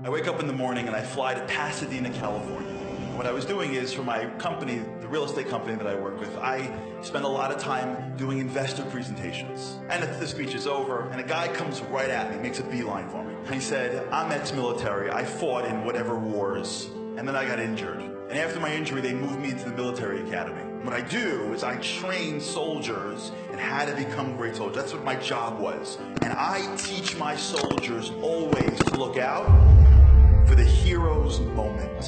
I wake up in the morning and I fly to Pasadena, California. And what I was doing is, for my company, the real estate company that I work with, I spend a lot of time doing investor presentations. And the speech is over, and a guy comes right at me, makes a beeline for me. And he said, I'm ex-military. I fought in whatever wars, and then I got injured. And after my injury, they moved me into the military academy. What I do is I train soldiers in how to become great soldiers. That's what my job was. And I teach my soldiers always to look out for the hero's moment.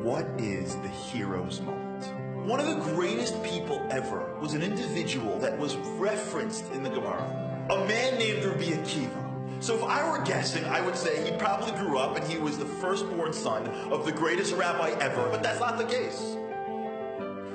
What is the hero's moment? One of the greatest people ever was an individual that was referenced in the Gemara, a man named Rabbi Akiva. So if I were guessing, I would say he probably grew up and he was the firstborn son of the greatest rabbi ever, but that's not the case.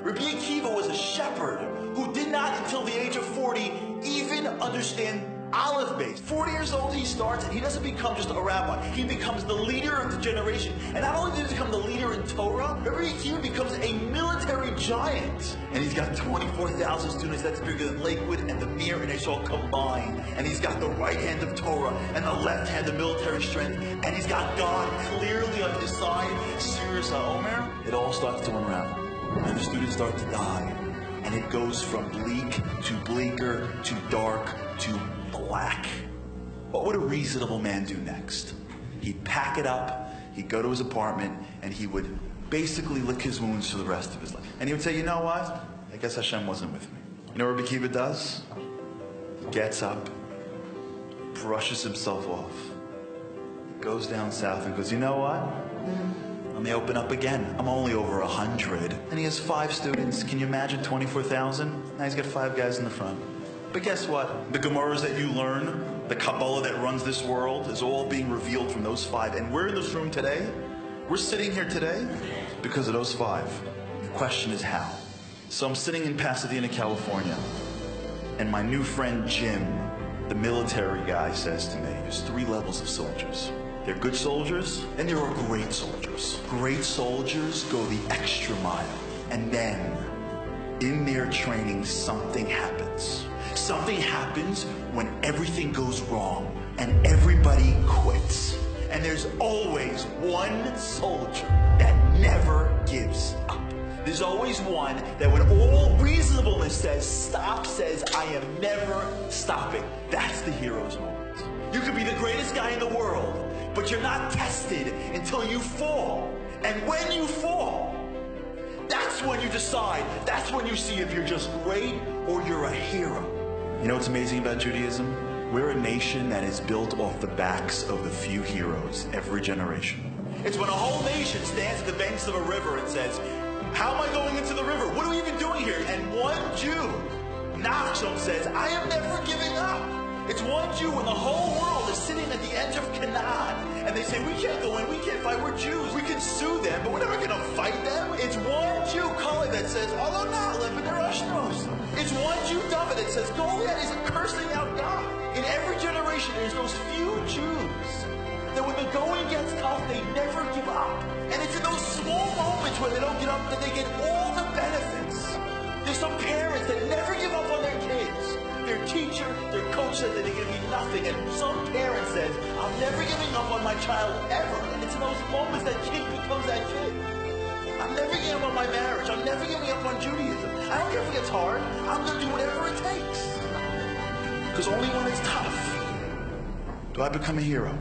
Rabbi Akiva was a shepherd who did not, until the age of 40, even understand Aleph base. 40 years old he starts, and he doesn't become just a rabbi. He becomes the leader of the generation. And not only does he become the leader in Torah, Rabbi Akiva becomes a military giant. And he's got 24,000 students. That's bigger than Lakewood and the Mir and Ishal combined. And he's got the right hand of Torah and the left hand of military strength. And he's got God clearly on his side. Sirius HaOmer. It all starts to unravel. And the students start to die. And it goes from bleak to bleaker to dark to black. What would a reasonable man do next? He'd pack it up, he'd go to his apartment, and he would basically lick his wounds for the rest of his life. And he would say, you know what? I guess Hashem wasn't with me. You know what Rabbi Akiva does? He gets up, brushes himself off, goes down south and goes, you know what? Let me open up again. I'm only over 100. And he has 5 students. Can you imagine 24,000? Now he's got 5 guys in the front. But guess what? The Gemaras that you learn, the Kabbalah that runs this world, is all being revealed from those 5. And we're in this room today. We're sitting here today because of those 5. The question is how. So I'm sitting in Pasadena, California, and my new friend Jim, the military guy, says to me, there's 3 levels of soldiers. They're good soldiers, and there are great soldiers. Great soldiers go the extra mile. And then, in their training, something happens. Something happens when everything goes wrong and everybody quits. And there's always one soldier that never gives up. There's always one that, when all reasonableness says stop, says I am never stopping. That's the hero's moment. You could be the greatest guy in the world, but you're not tested until you fall. And when you fall, that's when you decide, that's when you see if you're just great or you're a hero. You know what's amazing about Judaism? We're a nation that is built off the backs of the few heroes every generation. It's when a whole nation stands at the banks of a river and says, how am I going into the river? What are we even doing here? And one Jew, Nachshon, says, I am never giving up. It's one Jew when the whole world is sitting at the edge of Canaan, and they say, we can't go in, we can't fight, we're Jews. We can sue them, but we're never going to fight them. It's one Jew, Kali, that says, Allah na'aleh b'derashnos. It's one Jew, David, that says, Goliath is cursing out God. In every generation, there's those few Jews that when the going gets tough, they never give up. And it's in those small moments when they don't give up that they get all the benefits. There's some parents that never give up on their kids. Their teacher, their coach said that they're going to be nothing. And some parent says, I'm never giving up on my child ever. And it's in those moments that kid becomes that kid. I'm never giving up on my marriage. I'm never giving up on Judaism. I don't care if it gets hard. I'm going to do whatever it takes. Because only when it's tough do I become a hero.